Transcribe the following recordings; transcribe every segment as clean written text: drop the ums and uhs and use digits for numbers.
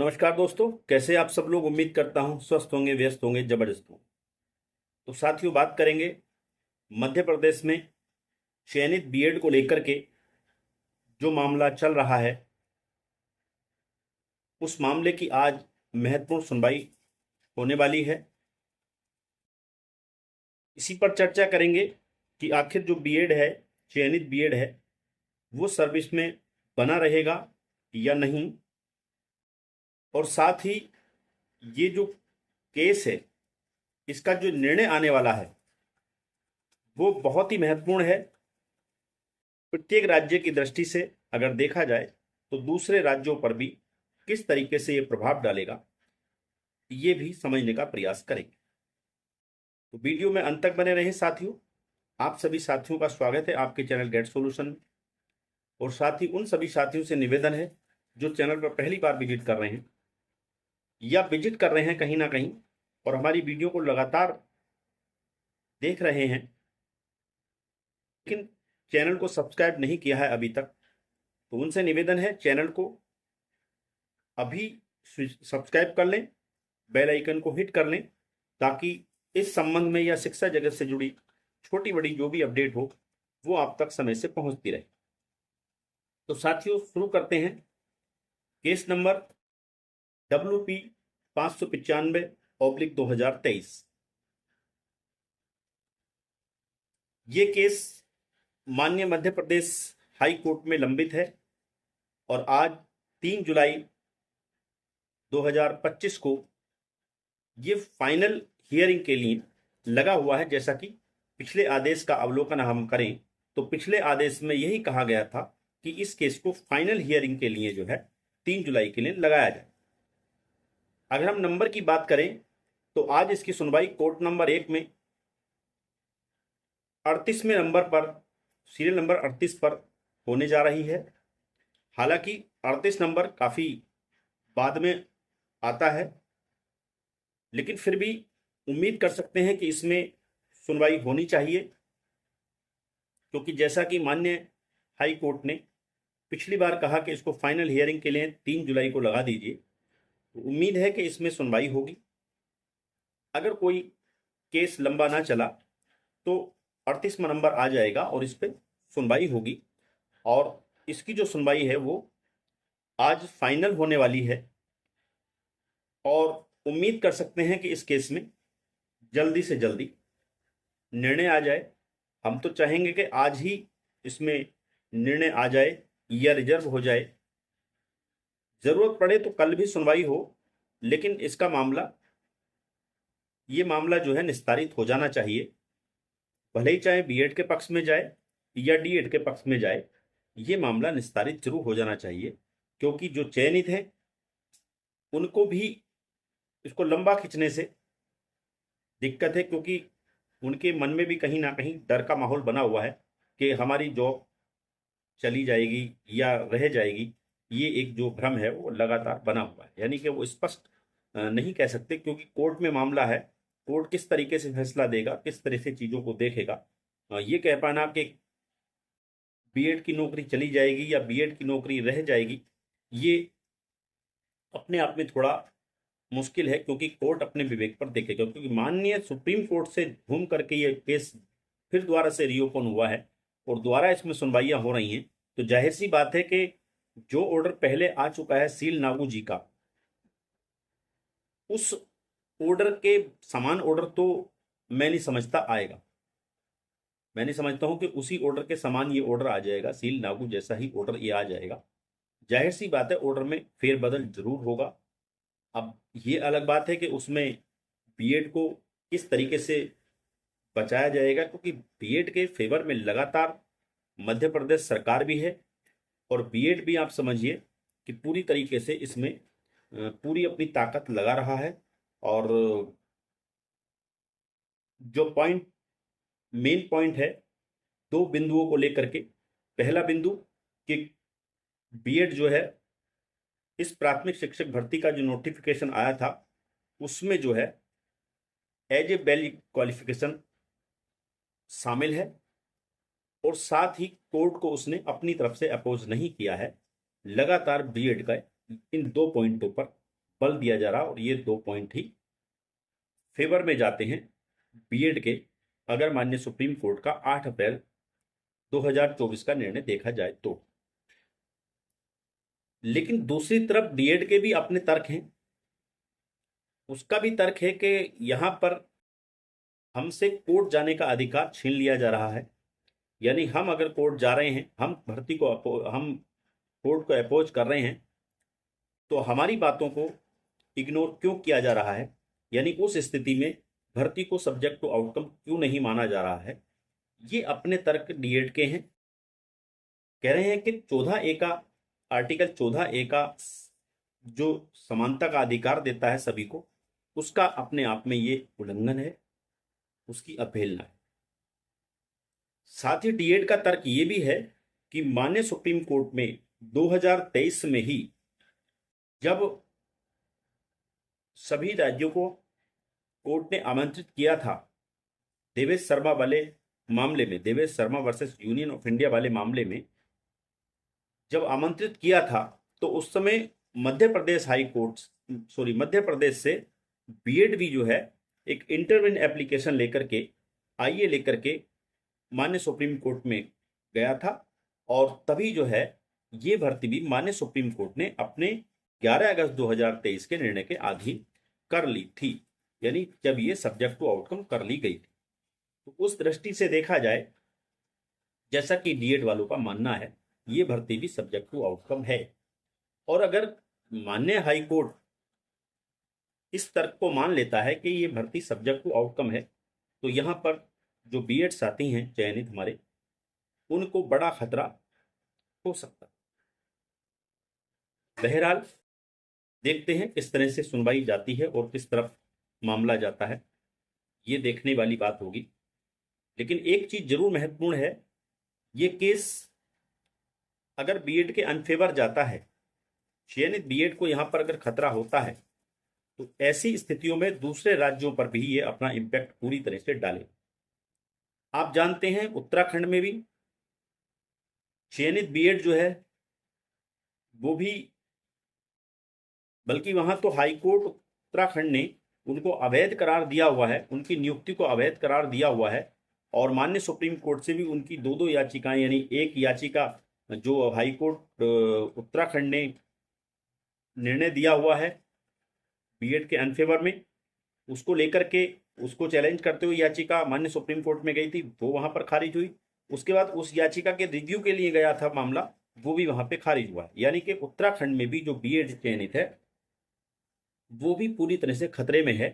नमस्कार दोस्तों, कैसे आप सब लोग। उम्मीद करता हूं स्वस्थ होंगे, व्यस्त होंगे, जबरदस्त होंगे। तो साथियों, बात करेंगे मध्य प्रदेश में चयनित बीएड को लेकर के जो मामला चल रहा है, उस मामले की आज महत्वपूर्ण सुनवाई होने वाली है। इसी पर चर्चा करेंगे कि आखिर जो बीएड है, चयनित बीएड है, वो सर्विस में बना रहेगा या नहीं। और साथ ही ये जो केस है, इसका जो निर्णय आने वाला है वो बहुत ही महत्वपूर्ण है। प्रत्येक राज्य की दृष्टि से अगर देखा जाए तो दूसरे राज्यों पर भी किस तरीके से ये प्रभाव डालेगा, ये भी समझने का प्रयास करेंगे। तो वीडियो में अंत तक बने रहें साथियों। आप सभी साथियों का स्वागत है आपके चैनल गेट सॉल्यूशन में। और साथ ही उन सभी साथियों से निवेदन है जो चैनल पर पहली बार विजिट कर रहे हैं या विजिट कर रहे हैं कहीं ना कहीं और हमारी वीडियो को लगातार देख रहे हैं लेकिन चैनल को सब्सक्राइब नहीं किया है अभी तक, तो उनसे निवेदन है चैनल को अभी सब्सक्राइब कर लें, बेल आइकन को हिट कर लें, ताकि इस संबंध में या शिक्षा जगत से जुड़ी छोटी बड़ी जो भी अपडेट हो वो आप तक समय से पहुंचती रहे। तो साथियों, शुरू करते हैं। Case number WP 595/2023। ये केस माननीय मध्य प्रदेश हाई कोर्ट में लंबित है और आज 3 जुलाई 2025 को ये फाइनल हियरिंग के लिए लगा हुआ है। जैसा कि पिछले आदेश का अवलोकन हम करें तो पिछले आदेश में यही कहा गया था कि इस केस को फाइनल हियरिंग के लिए जो है 3 जुलाई के लिए लगाया जाए। अगर हम नंबर की बात करें तो आज इसकी सुनवाई कोर्ट नंबर 1 में 38वें नंबर पर, सीरियल नंबर 38 पर होने जा रही है। हालांकि 38 नंबर काफी बाद में आता है, लेकिन फिर भी उम्मीद कर सकते हैं कि इसमें सुनवाई होनी चाहिए, क्योंकि जैसा कि माननीय हाई कोर्ट ने पिछली बार कहा कि इसको फाइनल हियरिंग के लिए 3 जुलाई को लगा दीजिए, तो उम्मीद है कि इसमें सुनवाई होगी। अगर कोई केस लंबा ना चला तो 38वां नंबर आ जाएगा और इस पर सुनवाई होगी। और इसकी जो सुनवाई है वो आज फाइनल होने वाली है और उम्मीद कर सकते हैं कि इस केस में जल्दी से जल्दी निर्णय आ जाए। हम तो चाहेंगे कि आज ही इसमें निर्णय आ जाए या रिजर्व हो जाए, जरूरत पड़े तो कल भी सुनवाई हो, लेकिन इसका मामला, ये मामला जो है निस्तारित हो जाना चाहिए। भले ही चाहे बीएड के पक्ष में जाए या डीएड के पक्ष में जाए, ये मामला निस्तारित जरूर हो जाना चाहिए, क्योंकि जो चयनित हैं उनको भी इसको लंबा खींचने से दिक्कत है, क्योंकि उनके मन में भी कहीं ना कहीं डर का माहौल बना हुआ है कि हमारी जॉब चली जाएगी या रह जाएगी। ये एक जो भ्रम है वो लगातार बना हुआ है, यानी कि वो स्पष्ट नहीं कह सकते, क्योंकि कोर्ट में मामला है। कोर्ट किस तरीके से फैसला देगा, किस तरह से चीज़ों को देखेगा, ये कह पाना कि बीएड की नौकरी चली जाएगी या बीएड की नौकरी रह जाएगी, ये अपने आप में थोड़ा मुश्किल है, क्योंकि कोर्ट अपने विवेक पर देखेगा। क्योंकि माननीय सुप्रीम कोर्ट से घूम करके ये केस फिर दोबारा से रीओपन हुआ है और दोबारा इसमें सुनवाइयां हो रही हैं, तो जाहिर सी बात है कि जो ऑर्डर पहले आ चुका है सील नागू जी का, उस ऑर्डर के समान ऑर्डर तो मैं नहीं समझता आएगा। मैं नहीं समझता हूं कि उसी ऑर्डर के समान ये ऑर्डर आ जाएगा, सील नागू जैसा ही ऑर्डर ये आ जाएगा। जाहिर सी बात है ऑर्डर में फेरबदल जरूर होगा। अब ये अलग बात है कि उसमें बीएड को किस तरीके से बचाया जाएगा, क्योंकि बीएड के फेवर में लगातार मध्य प्रदेश सरकार भी है और बीएड भी आप समझिए कि पूरी तरीके से इसमें पूरी अपनी ताकत लगा रहा है। और जो मेन पॉइंट है, दो बिंदुओं को लेकर के। पहला बिंदु कि बीएड जो है, इस प्राथमिक शिक्षक भर्ती का जो नोटिफिकेशन आया था उसमें जो है एज ए वैलिड क्वालिफिकेशन शामिल है और साथ ही कोर्ट को उसने अपनी तरफ से अपोज नहीं किया है। लगातार बीएड का इन दो पॉइंटों पर बल दिया जा रहा, और ये 2 पॉइंट ही फेवर में जाते हैं बीएड के, अगर माननीय सुप्रीम कोर्ट का 8 अप्रैल 2024 का निर्णय देखा जाए तो। लेकिन दूसरी तरफ बीएड के भी अपने तर्क हैं। उसका भी तर्क है कि यहां पर हमसे कोर्ट जाने का अधिकार छीन लिया जा रहा है। यानी हम अगर कोर्ट जा रहे हैं, हम भर्ती को हम कोर्ट को अपोज कर रहे हैं, तो हमारी बातों को इग्नोर क्यों किया जा रहा है, यानी उस स्थिति में भर्ती को सब्जेक्ट टू आउटकम क्यों नहीं माना जा रहा है। ये अपने तर्क बीएड के हैं। कह रहे हैं कि 14A का आर्टिकल 14A का जो समानता का अधिकार देता है सभी को, उसका अपने आप में ये उल्लंघन है, उसकी अवहेलना है। साथ ही डीएड का तर्क ये भी है कि माननीय सुप्रीम कोर्ट में 2023 में ही जब सभी राज्यों को कोर्ट ने आमंत्रित किया था देवेश शर्मा वाले मामले में, Devesh Sharma versus union of India वाले मामले में जब आमंत्रित किया था, तो उस समय मध्य प्रदेश हाई कोर्ट, मध्य प्रदेश से बीएड भी जो है एक इंटरव्यू एप्लीकेशन लेकर के, आईए लेकर के माननीय सुप्रीम कोर्ट में गया था, और तभी जो है ये भर्ती भी माननीय सुप्रीम कोर्ट ने अपने 11 अगस्त 2023 के निर्णय के अधीन कर ली थी, यानी जब ये सब्जेक्ट टू आउटकम कर ली गई थी। तो उस दृष्टि से देखा जाए, जैसा कि डीएड वालों का मानना है, ये भर्ती भी सब्जेक्ट टू आउटकम है। और अगर माननीय हाई कोर्ट इस तर्क को मान लेता है कि ये भर्ती सब्जेक्ट टू आउटकम है, तो यहाँ पर जो बीएड साथी हैं चयनित हमारे, उनको बड़ा खतरा हो सकता है। बहरहाल देखते हैं किस तरह से सुनवाई जाती है और किस तरफ मामला जाता है, ये देखने वाली बात होगी। लेकिन एक चीज जरूर महत्वपूर्ण है, ये केस अगर बीएड के अनफेवर जाता है, चयनित बीएड को यहां पर अगर खतरा होता है, तो ऐसी स्थितियों में दूसरे राज्यों पर भी ये अपना इंपैक्ट पूरी तरह से डाले। आप जानते हैं उत्तराखंड में भी चयनित बीएड जो है वो भी, बल्कि वहां तो हाई कोर्ट उत्तराखंड ने उनको अवैध करार दिया हुआ है, उनकी नियुक्ति को अवैध करार दिया हुआ है, और माननीय सुप्रीम कोर्ट से भी उनकी 2-2 याचिकाएं, यानी एक याचिका जो हाई कोर्ट उत्तराखंड ने निर्णय दिया हुआ है बीएड के अनफेवर में, उसको लेकर के उसको चैलेंज करते हुए याचिका माननीय सुप्रीम कोर्ट में गई थी, वो वहां पर खारिज हुई। उसके बाद उस याचिका के रिव्यू के लिए गया था मामला, वो भी वहां पे खारिज हुआ। यानी कि उत्तराखंड में भी जो बीएड चयनित है वो भी पूरी तरह से खतरे में है।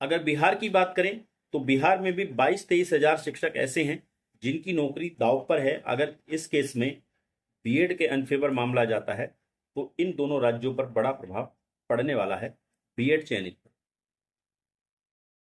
अगर बिहार की बात करें तो बिहार में भी 22-23 हजार शिक्षक ऐसे हैं जिनकी नौकरी दांव पर है। अगर इस केस में बीएड के अनफेवर मामला जाता है, तो इन दोनों राज्यों पर बड़ा प्रभाव पड़ने वाला है बीएड चयनित पर।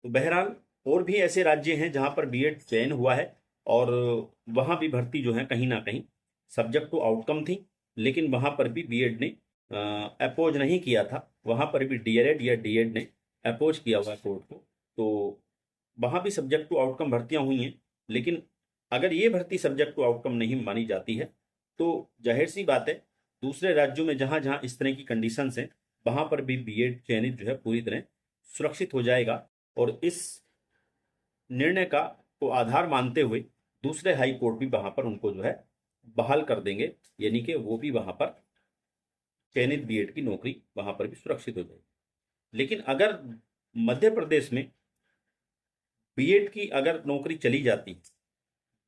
तो बहरहाल और भी ऐसे राज्य हैं जहां पर बीएड चयन हुआ है, और वहां भी भर्ती जो है कहीं ना कहीं सब्जेक्ट टू आउटकम थी, लेकिन वहां पर भी बीएड ने अपोज नहीं किया था, वहां पर भी डीएलएड या डीएड ने अपोज किया हुआ कोर्ट को। तो वहां भी सब्जेक्ट टू आउटकम भर्तियां हुई हैं। लेकिन अगर ये भर्ती सब्जेक्ट टू आउटकम नहीं मानी जाती है, तो जाहिर सी बात है दूसरे राज्यों में जहां जहां इस तरह की कंडीशंस हैं, वहां पर भी बीएड चयनित जो है पूरी तरह सुरक्षित हो जाएगा। और इस निर्णय का को आधार मानते हुए दूसरे हाई कोर्ट भी वहां पर उनको जो है बहाल कर देंगे, यानी कि वो भी वहां पर चयनित बीएड की नौकरी वहां पर भी सुरक्षित हो जाएगी। लेकिन अगर मध्य प्रदेश में बीएड की अगर नौकरी चली जाती,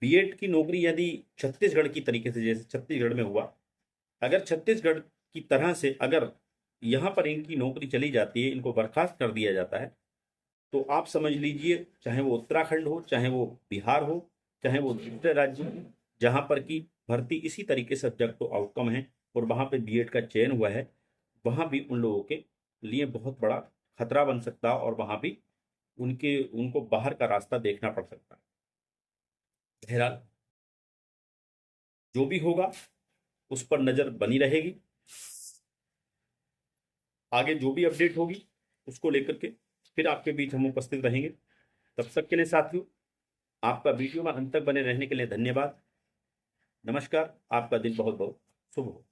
बीएड की नौकरी यदि छत्तीसगढ़ की तरीके से, जैसे छत्तीसगढ़ में हुआ, अगर छत्तीसगढ़ की तरह से अगर यहाँ पर इनकी नौकरी चली जाती है, इनको बर्खास्त कर दिया जाता है, तो आप समझ लीजिए, चाहे वो उत्तराखंड हो, चाहे वो बिहार हो, चाहे वो दूसरे राज्य हो, जहाँ पर की भर्ती इसी तरीके से सब्जेक्ट टू आउटकम है और वहाँ पे बीएड का चयन हुआ है, वहाँ भी उन लोगों के लिए बहुत बड़ा खतरा बन सकता है, और वहाँ भी उनको बाहर का रास्ता देखना पड़ सकता है। बहरहाल जो भी होगा उस पर नजर बनी रहेगी। आगे जो भी अपडेट होगी उसको लेकर के फिर आपके बीच हम उपस्थित रहेंगे। तब तक के लिए साथियों, आपका वीडियो में अंत तक बने रहने के लिए धन्यवाद। नमस्कार, आपका दिन बहुत बहुत शुभ हो।